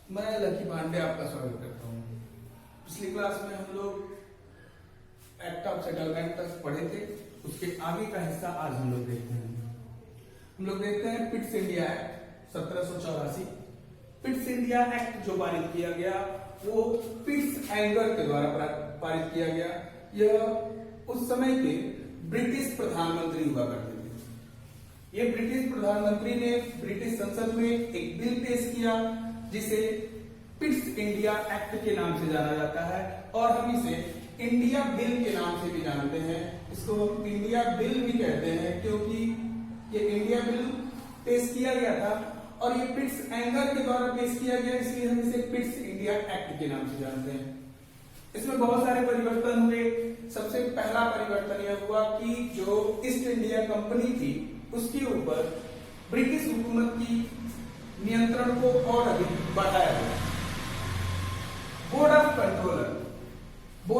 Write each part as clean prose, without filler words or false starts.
मैं लकी पांडे आपका स्वागत करता हूँ। पिछली क्लास में हम लोग एक्ट ऑफ सेटलमेंट तक पढ़े थे, उसके आगे का हिस्सा आज हम लोग देखते हैं। हम लोग देखते हैं Pitt's India act 1784। Pitt's India act जो पारित किया गया वो पिट्स एंगर के द्वारा पारित किया गया। यह उस समय के ब्रिटिश प्रधानमंत्री हुआ करते थे। ये ब्रिटिश प्रधानमंत्री ने ब्रिटिश संसद में एक बिल पेश किया जिसे पिट्स इंडिया एक्ट के नाम से जाना जाता है और हम इसे इंडिया बिल के नाम से भी जानते हैं। इसको हम इंडिया बिल भी कहते हैं क्योंकि ये इंडिया बिल पेश किया गया था और ये पिट्स एंगर के द्वारा पेश किया गया, इसलिए हम इसे पिट्स इंडिया एक्ट के नाम से जानते हैं। इसमें बहुत सारे परिवर्तन हुए। सबसे पहला परिवर्तन यह हुआ कि जो ईस्ट इंडिया कंपनी थी उसके ऊपर ब्रिटिश हुकूमत की नियंत्रण को और अधिक बढ़ाया गया। बोर्ड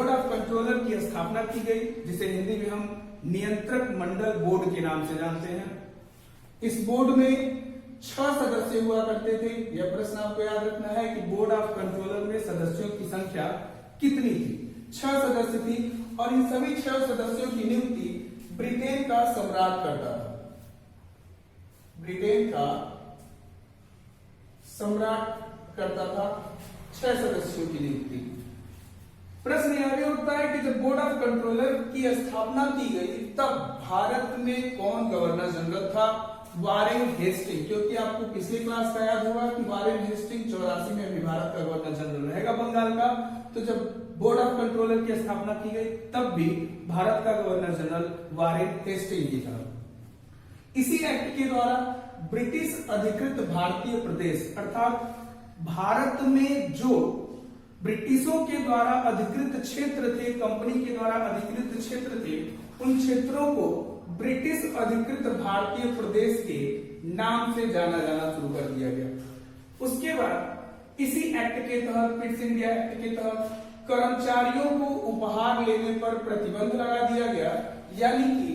ऑफ कंट्रोलर की स्थापना की गई, जिसे हिंदी में हम नियंत्रक मंडल बोर्ड के नाम से जानते हैं। इस बोर्ड में 6 सदस्य हुआ करते थे। यह प्रश्न आपको याद रखना है कि बोर्ड ऑफ कंट्रोलर में सदस्यों की संख्या कितनी थी। 6 सदस्य थी और इन सभी 6 सदस्यों की नियुक्ति ब्रिटेन का सम्राट करता था। ब्रिटेन का सम्राट करता था 6 सदस्यों की नियुक्ति। प्रश्न यह भी उठता है कि जब बोर्ड ऑफ कंट्रोलर की स्थापना की गई तब भारत में कौन गवर्नर जनरल था? वारेन हेस्टिंग, क्योंकि आपको पिछली क्लास का याद होगा कि वारेन हेस्टिंग 84 में भी भारत का गवर्नर जनरल रहेगा बंगाल का। तो जब बोर्ड ऑफ कंट्रोलर की स्थापना की गई तब भी भारत का गवर्नर जनरल वारेन हेस्टिंग ही था। इसी एक्ट के द्वारा ब्रिटिश अधिकृत भारतीय प्रदेश अर्थात भारत में जो ब्रिटिशों के द्वारा अधिकृत क्षेत्र थे, कंपनी के द्वारा अधिकृत क्षेत्र थे, उन क्षेत्रों को ब्रिटिश अधिकृत भारतीय प्रदेश के नाम से जाना शुरू कर दिया गया। उसके बाद इसी एक्ट के तहत, पिट्स इंडिया एक्ट के तहत कर्मचारियों को उपहार लेने पर प्रतिबंध लगा दिया गया, यानी कि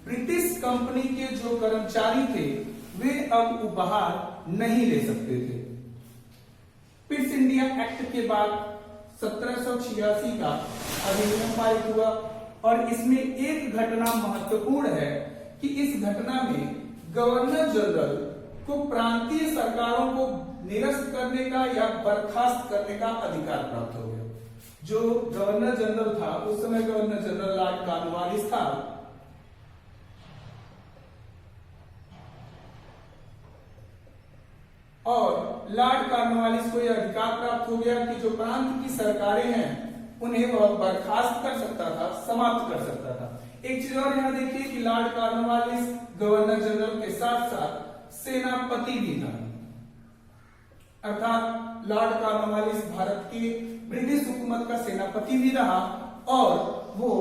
ब्रिटिश कंपनी के जो कर्मचारी थे वे अब उपहार नहीं ले सकते थे। पिट्स इंडिया एक्ट के बाद 1786 का अधिनियम पारित हुआ और इसमें एक घटना महत्वपूर्ण है कि इस घटना में गवर्नर जनरल को प्रांतीय सरकारों को निरस्त करने का या बर्खास्त करने का अधिकार प्राप्त हो गया। जो गवर्नर जनरल था उस समय गवर्नर जनरल लॉर्ड कॉर्नवालिस था और लॉर्ड कॉर्नवालिस को यह अधिकार प्राप्त हो गया कि जो प्रांत की सरकारें हैं उन्हें वह बर्खास्त कर सकता था, समाप्त कर सकता था। एक चीज और यहां देखिए कि लॉर्ड कॉर्नवालिस गवर्नर जनरल के साथ साथ सेनापति भी था, अर्थात लॉर्ड कॉर्नवालिस भारत की ब्रिटिश हुकूमत का सेनापति भी रहा और वो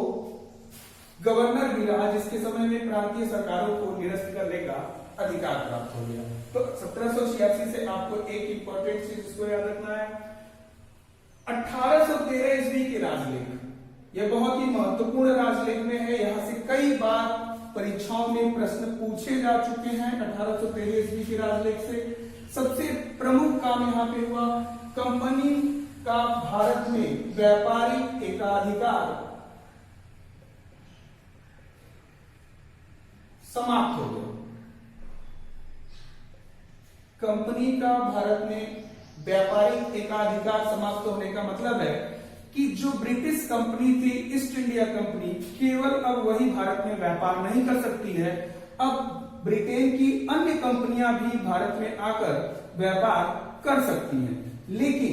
गवर्नर भी रहा, जिसके समय में प्रांतीय सरकारों को निरस्त करने का अधिकार प्राप्त हो गया। तो 1786 से आपको एक इंपॉर्टेंट चीज इसको याद रखना है, 1813 ईस्वी के राजलेख, यह बहुत ही महत्वपूर्ण राजलेख में है। यहां से कई बार परीक्षाओं में प्रश्न पूछे जा चुके हैं 1813 ईस्वी के राजलेख से। सबसे प्रमुख काम यहां पे हुआ, कंपनी का भारत में व्यापारिक एकाधिकार समाप्त हो गया। कंपनी का भारत में व्यापारिक एकाधिकार समाप्त होने का मतलब है कि जो ब्रिटिश कंपनी थी ईस्ट इंडिया कंपनी, केवल अब वही भारत में व्यापार नहीं कर सकती है, अब ब्रिटेन की अन्य कंपनियां भी भारत में आकर व्यापार कर सकती हैं। लेकिन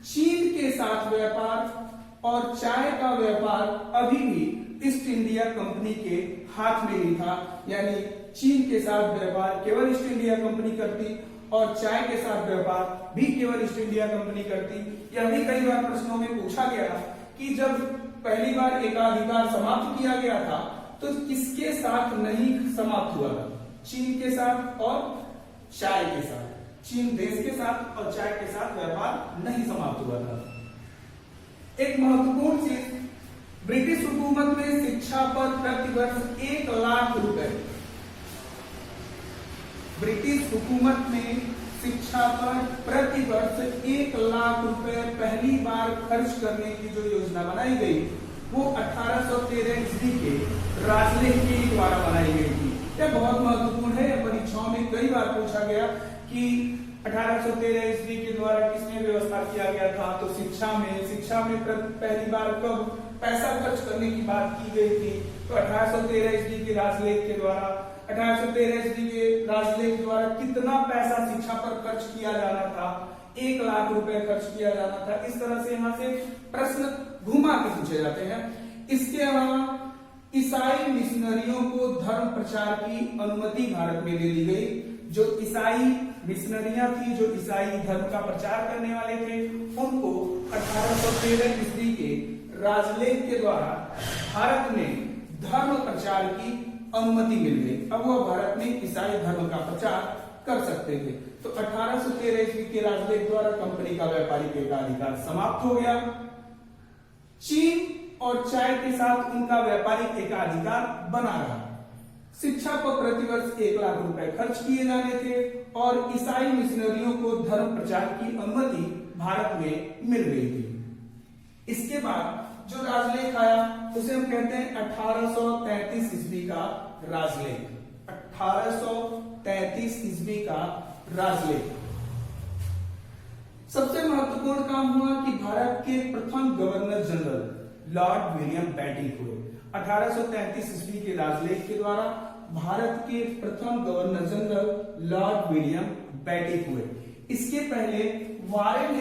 चीन के साथ व्यापार और चाय का व्यापार अभी भी ईस्ट इंडिया कंपनी के हाथ में नहीं था, यानी चीन के साथ व्यापार केवल ईस्ट इंडिया कंपनी करती और चाय के साथ व्यापार भी केवल ईस्ट इंडिया कंपनी करती। यह भी कई बार प्रश्नों में पूछा गया कि जब पहली बार एकाधिकार समाप्त किया गया था तो किसके साथ नहीं समाप्त हुआ था? चीन के साथ और चाय के साथ। चीन देश के साथ और चाय के साथ व्यापार नहीं समाप्त हुआ था। एक महत्वपूर्ण चीज, ब्रिटिश हुकूमत ने शिक्षा पर प्रतिवर्ष 1 लाख रुपए, ब्रिटिश हुकूमत ने शिक्षा पर प्रतिवर्ष 1 लाख रुपए पहली बार खर्च करने की जो योजना बनाई गई वो 1813 ईस्वी के राजलेख के द्वारा बनाई गई थी। यह बहुत महत्वपूर्ण है, परीक्षाओं में कई बार पूछा गया कि 1813 ईस्वी के द्वारा किसने व्यवस्था किया गया था। तो शिक्षा में पहली बार कब पैसा खर्च करने की बात की गई थी, तो 1813 ईस्वी के राजलेख के द्वारा। 1813 ईस्वी के राजलेख द्वारा कितना पैसा शिक्षा पर खर्च किया जाना था, 1 लाख रुपए खर्च किया जाना था। इस तरह से यहाँ से प्रश्न घुमा के पूछे जाते हैं। इसके अलावा ईसाई मिशनरियों को धर्म प्रचार की अनुमति भारत में दे दी गई। जो ईसाई मिशनरियां थी, जो ईसाई धर्म का प्रचार करने वाले थे, उनको 1813 ईस्वी के राजलेख के द्वारा भारत में धर्म प्रचार की अनुमति मिल गई। अब वह भारत में ईसाई धर्म का प्रचार कर सकते थे। तो 1813 ईस्वी के राजलेख द्वारा कंपनी का व्यापारिक एकाधिकार समाप्त हो गया। चीन और चाय के साथ उनका व्यापारिक एकाधिकार बना रहा। शिक्षा पर प्रतिवर्ष 1 लाख रुपए खर्च किए जाने थे और ईसाई मिशनरियों को धर्म प्रचार की अनुमति भारत में मिल गई थी। इसके बाद जो राजलेख आया उसे हम कहते हैं 1833 ईस्वी का राजलेख। 1833 ईस्वी का राजलेख। सबसे महत्वपूर्ण काम हुआ कि भारत के प्रथम governor general Lord William Bentinck हुए। 1833 ईस्वी के राजलेख के द्वारा भारत के प्रथम governor general Lord William Bentinck हुए। इसके पहले वारेन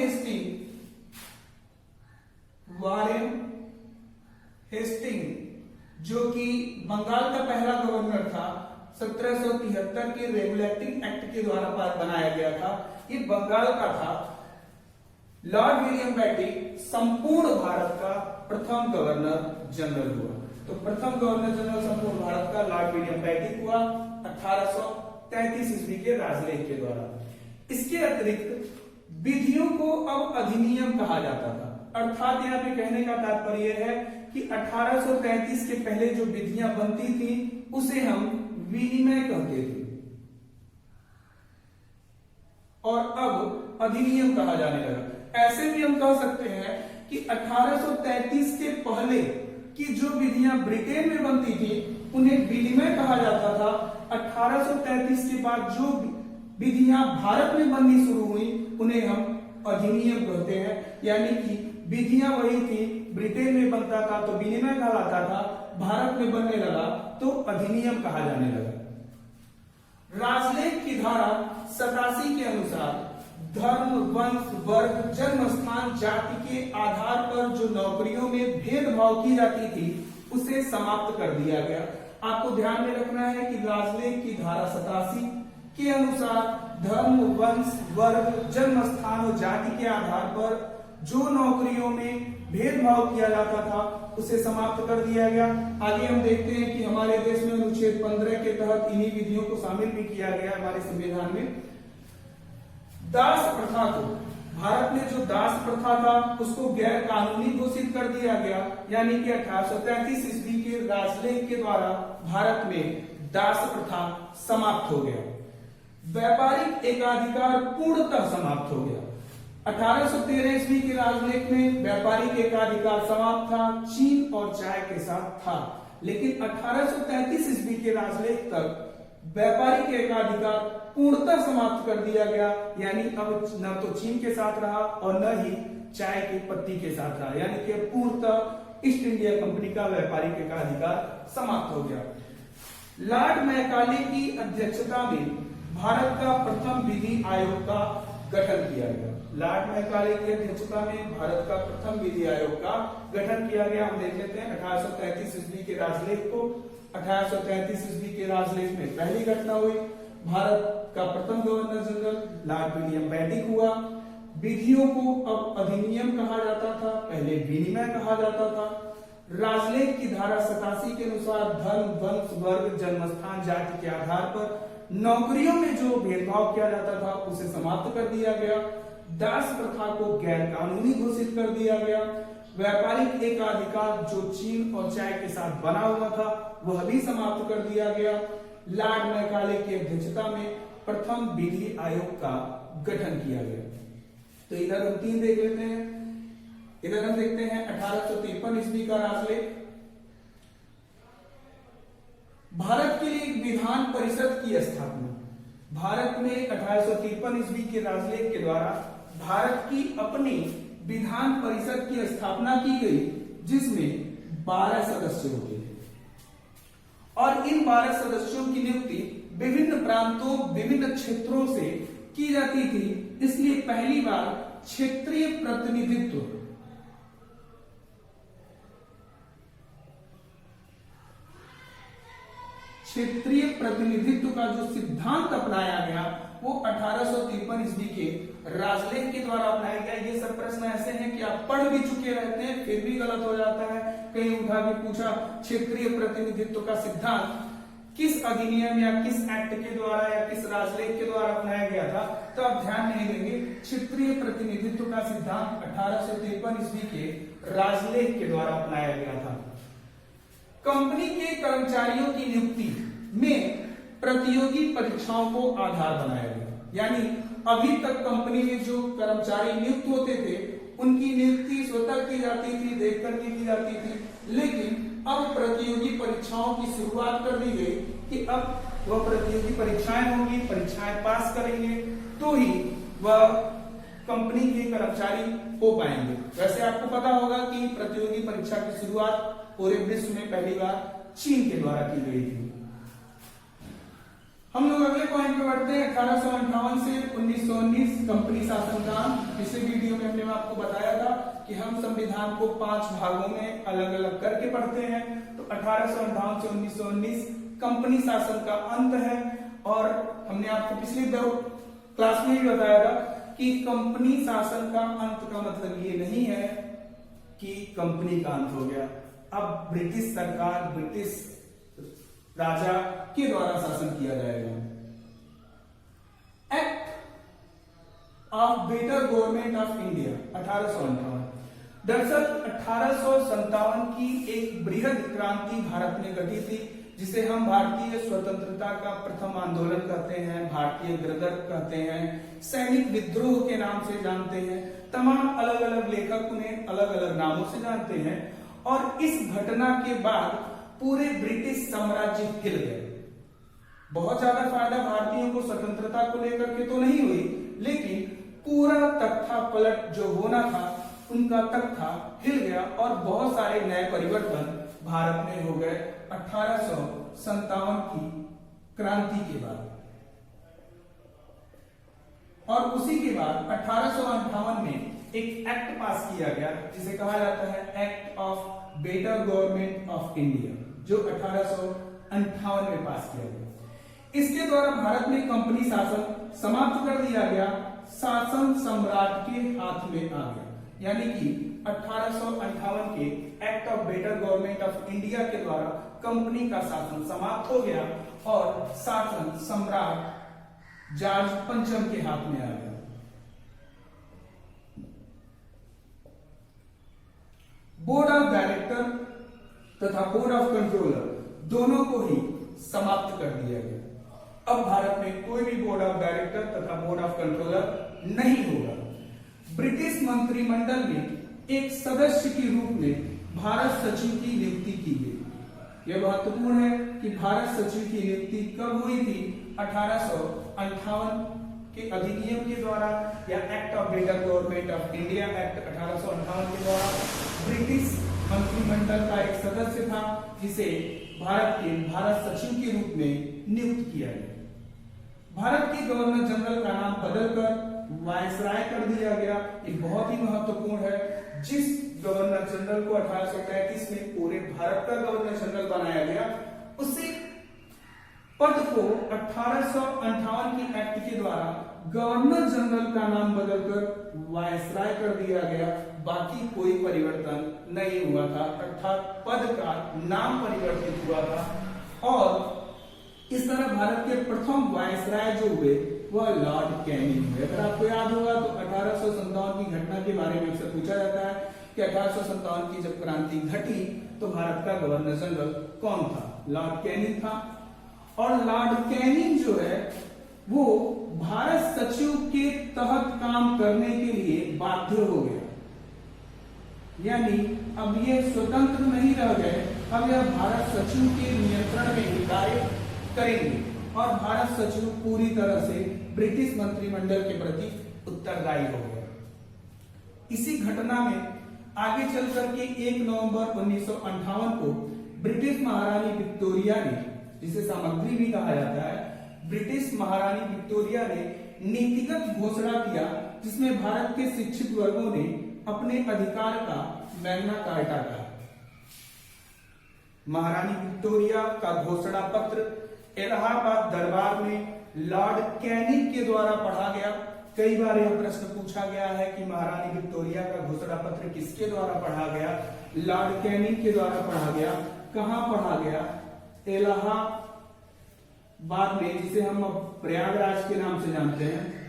हेस्टिंग जो कि बंगाल का पहला गवर्नर था, 1773 के रेगुलेटिंग एक्ट के द्वारा बनाया गया था, ये बंगाल का था। लॉर्ड विलियम बेंटिक संपूर्ण भारत का प्रथम गवर्नर जनरल हुआ। तो प्रथम गवर्नर जनरल संपूर्ण भारत का लॉर्ड विलियम बेंटिक हुआ 1833 ईस्वी के राजलेख के द्वारा। इसके अतिरिक्त विधियों को अब अधिनियम कहा जाता था। अर्थात यहाँ पे कहने का तात्पर्य है कि 1833 के पहले जो विधियां बनती थी उसे हम विनिमय कहते थे और अब अधिनियम कहा जाने लगा। ऐसे भी हम कह सकते हैं कि 1833 के पहले की जो विधियां ब्रिटेन में बनती थी उन्हें विनिमय कहा जाता था। 1833 के बाद जो विधियां भारत में बननी शुरू हुई उन्हें हम अधिनियम कहते हैं। यानी कि विधियां वही थी, ब्रिटेन में बनता था तो विनिमय कहलाता था, भारत में बनने लगा तो अधिनियम कहा जाने लगा। राजलेख की धारा 87 के अनुसार धर्म, वंश, वर्ग, जन्म स्थान, जाति के आधार पर जो नौकरियों में भेदभाव की जाती थी उसे समाप्त कर दिया गया। आपको ध्यान में रखना है कि राजलेख की धारा 87 के अनुसार धर्म, वंश, वर्ग, जन्म स्थान और जाति के आधार पर जो नौकरियों में भेदभाव किया जाता था उसे समाप्त कर दिया गया। आगे हम देखते हैं कि हमारे देश में अनुच्छेद 15 के तहत इन्हीं विधियों को शामिल भी किया गया हमारे संविधान में। दास प्रथा को, भारत में जो दास प्रथा था उसको गैर कानूनी घोषित कर दिया गया। यानी कि 1833 ईस्वी के राजलेख के द्वारा भारत में दास प्रथा समाप्त हो गया। व्यापारिक एकाधिकार पूर्णतः समाप्त हो गया। 1813 ईस्वी के राजलेख में व्यापारिक एकाधिकार समाप्त था, चीन और चाय के साथ था। लेकिन 1833 ईस्वी के राजलेख तक व्यापारिक एकाधिकार पूर्णतः समाप्त कर दिया गया। यानी अब न तो चीन के साथ रहा और न ही चाय की पत्ती के साथ रहा। यानी कि पूर्णतः ईस्ट इंडिया कंपनी का व्यापारिक एकाधिकार समाप्त हो गया। लॉर्ड मैकाले की अध्यक्षता में भारत का प्रथम विधि आयोग का गठन किया गया। लॉर्ड मैकाले की अध्यक्षता में भारत का प्रथम विधि आयोग का गठन किया गया। हम देख लेते हैं 1833 ईस्वी के राजलेख को। 1833 ईस्वी के राजलेख में पहली घटना हुई, भारत का प्रथम governor general Lord William Bentinck हुआ। विधियों को अब अधिनियम कहा जाता था, पहले विनिमय कहा जाता था। राजलेख की धारा 87 के अनुसार धर्म, वंश, वर्ग, जन्मस्थान, जाति के आधार पर नौकरियों में जो भेदभाव किया जाता था उसे समाप्त कर दिया गया। दास प्रथा को गैर कानूनी घोषित कर दिया गया। व्यापारिक एकाधिकार जो चीन और चाय के साथ बना हुआ था वह भी समाप्त कर दिया गया। लॉर्ड मैकाले की अध्यक्षता में प्रथम विधि आयोग का गठन किया गया। तो इधर हम 3 देख लेते हैं। इधर हम देखते हैं 1853 ईस्वी का राजलेख। भारत के लिए एक विधान परिषद की स्थापना। भारत में 1853 ईस्वी के राजलेख के द्वारा भारत की अपनी विधान परिषद की स्थापना की गई, जिसमें 12 सदस्य होते थे और इन 12 सदस्यों की नियुक्ति विभिन्न प्रांतों, विभिन्न क्षेत्रों से की जाती थी। इसलिए पहली बार क्षेत्रीय प्रतिनिधित्व का जो सिद्धांत अपनाया गया वो 1853 ईस्वी के राजलेख के द्वारा अपनाया गया। ये सब प्रश्न ऐसे हैं कि आप पढ़ भी चुके रहते हैं, फिर भी गलत हो जाता है। कहीं उठा के पूछा क्षेत्रीय प्रतिनिधित्व का सिद्धांत किस अधिनियम या किस एक्ट के द्वारा या किस राजलेख के द्वारा अपनाया गया था, तो आप ध्यान नहीं देंगे। क्षेत्रीय प्रतिनिधित्व का सिद्धांत 1853 ईस्वी के राजलेख के द्वारा अपनाया गया था। कंपनी के कर्मचारियों की नियुक्ति में प्रतियोगी परीक्षाओं को आधार बनाया गया। यानी अभी तक कंपनी में जो कर्मचारी नियुक्त होते थे उनकी नियुक्ति स्वतः की जाती थी, देख करके की जाती थी, लेकिन अब प्रतियोगी परीक्षाओं की शुरुआत कर दी गई कि अब वह प्रतियोगी परीक्षाएं होंगी, परीक्षाएं पास करेंगे तो ही वह कंपनी के कर्मचारी हो पाएंगे। वैसे आपको पता होगा कि प्रतियोगी परीक्षा की शुरुआत पूरे विश्व में पहली बार चीन के द्वारा की गई थी। हम लोग अगले पॉइंट पे बढ़ते हैं। 1858 से 1919 कंपनी शासन काल। पिछले वीडियो में हमने आपको बताया था कि हम संविधान को 5 भागों में अलग अलग करके पढ़ते हैं। तो 1858 से 1919 कंपनी शासन का अंत है। और हमने आपको पिछली क्लास में भी बताया था कि कंपनी शासन का अंत का मतलब ये नहीं है कि कंपनी का अंत हो गया। अब ब्रिटिश सरकार, ब्रिटिश राजा के द्वारा शासन किया जाएगा। Act of better government of India 1858। दरअसल 1857 की एक बृहद क्रांति भारत में घटी थी, जिसे हम भारतीय स्वतंत्रता का प्रथम आंदोलन कहते हैं, भारतीय गदर कहते हैं, सैनिक विद्रोह के नाम से जानते हैं। तमाम अलग अलग लेखक उन्हें अलग अलग नामों से जानते हैं। और इस घटना के बाद पूरे ब्रिटिश साम्राज्य हिल गए। बहुत ज्यादा फायदा भारतीयों को स्वतंत्रता को लेकर के तो नहीं हुई, लेकिन पूरा तख्ता पलट जो होना था उनका तख्ता हिल गया और बहुत सारे नए परिवर्तन भारत में हो गए 1857 की क्रांति के बाद। और उसी के बाद 1858 में एक एक्ट पास किया गया जिसे कहा जाता है act of better government of India, जो 1858 में पास किया गया। इसके द्वारा भारत में कंपनी शासन समाप्त कर दिया गया, शासन सम्राट के हाथ में आ गया। यानी कि 1858 के act of better government of India के द्वारा कंपनी का शासन समाप्त हो गया और शासन सम्राट जॉर्ज पंचम के हाथ में आ गया। बोर्ड ऑफ डायरेक्टर तथा बोर्ड ऑफ कंट्रोलर दोनों को ही समाप्त कर दिया गया। अब भारत में कोई भी बोर्ड ऑफ डायरेक्टर तथा बोर्ड ऑफ कंट्रोलर नहीं होगा। ब्रिटिश मंत्रिमंडल में एक सदस्य के रूप में भारत सचिव की नियुक्ति की गई। यह महत्वपूर्ण है कि भारत सचिव की नियुक्ति कब हुई थी? 1858 के अधिनियम के द्वारा या act of better government of India act 1858 के द्वारा ब्रिटिश मंत्रिमंडल का एक सदस्य था जिसे भारत सचिव के रूप में नियुक्त किया गया। भारत के गवर्नर जनरल का नाम बदलकर वायसराय कर दिया गया। ये बहुत ही महत्वपूर्ण है। जिस गवर्नर जनरल को 1833 में पूरे भारत का गवर्नर जनरल बनाया गया, उसी पद को 1858 की एक्ट के द्वारा गवर्नर जनरल का नाम बदलकर वायसराय कर दिया गया। बाकी कोई परिवर्तन नहीं हुआ था, अर्थात पद का नाम परिवर्तित हुआ था। और इस तरह भारत के प्रथम वायसराय जो हुए वह लॉर्ड कैनिंग हुए। अगर आपको याद होगा तो 1857 की घटना के बारे में अक्सर पूछा जाता है कि 1857 की जब क्रांति घटी तो भारत का गवर्नर जनरल कौन था? लॉर्ड कैनिंग था। और लॉर्ड कैनिंग जो है वो भारत सचिव के तहत काम करने के लिए बाध्य हो गया। यानी अब ये स्वतंत्र नहीं रह गए, अब यह भारत सचिव के नियंत्रण में ही कार्य करेंगे और भारत सचिव पूरी तरह से ब्रिटिश मंत्रिमंडल के प्रति उत्तरदायी हो गया। इसी घटना में आगे चल करके 1 नवंबर 1958 को ब्रिटिश महारानी विक्टोरिया ने, जिसे सामग्री भी कहा जाता है, ब्रिटिश महारानी विक्टोरिया ने नीतिगत घोषणा किया जिसमें भारत के शिक्षित वर्गों ने अपने अधिकार का मैग्ना कार्टा कहा। महारानी विक्टोरिया का घोषणा पत्र इलाहाबाद दरबार में लॉर्ड कैनिंग के द्वारा पढ़ा गया। कई बार यह प्रश्न पूछा गया है कि महारानी विक्टोरिया का घोषणा पत्र किसके द्वारा पढ़ा गया? लॉर्ड कैनिंग के द्वारा पढ़ा गया। कहां पढ़ा गया? इलाहाबाद में, जिसे हम प्रयागराज के नाम से जानते हैं।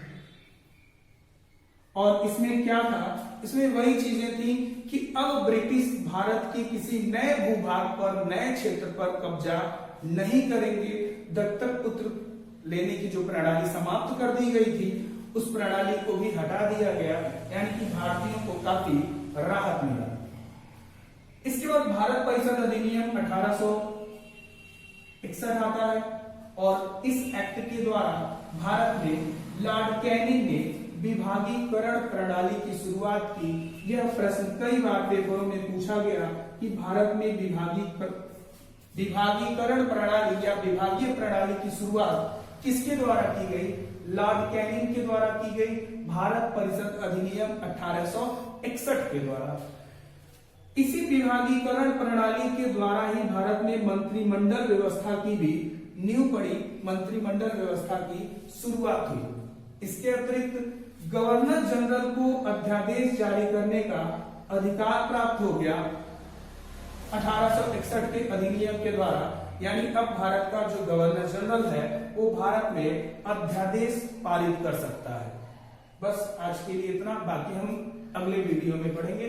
और इसमें क्या था? इसमें वही चीजें थी कि अब ब्रिटिश भारत के किसी नए भूभाग पर, नए क्षेत्र पर कब्जा नहीं करेंगे। दत्तक पुत्र लेने की जो प्रणाली समाप्त कर दी गई थी, उस प्रणाली को भी हटा दिया गया, यानी कि भारतीयों को काफी राहत मिला। इसके बाद भारत परिषद अधिनियम 1861 आता है और इस एक्ट के द्वारा भारत में लॉर्ड कैनिंग ने विभागीकरण प्रणाली की शुरुआत की। यह प्रश्न कई बार पेपरों में पूछा गया कि भारत में विभागीकरण प्रणाली या विभागीय प्रणाली की शुरुआत किसके द्वारा की गई? लॉर्ड कैनिंग के द्वारा की गई। भारत परिषद अधिनियम 1861 के द्वारा। इसी विभागीकरण प्रणाली के द्वारा ही भारत में मंत्रिमंडल व्यवस्था की भी नींव पड़ी, मंत्रिमंडल व्यवस्था की शुरुआत हुई। इसके अतिरिक्त गवर्नर जनरल को अध्यादेश जारी करने का अधिकार प्राप्त हो गया 1861 के अधिनियम के द्वारा। यानी अब भारत का जो गवर्नर जनरल है वो भारत में अध्यादेश पारित कर सकता है। बस आज के लिए इतना, बाकी हम अगले वीडियो में पढ़ेंगे।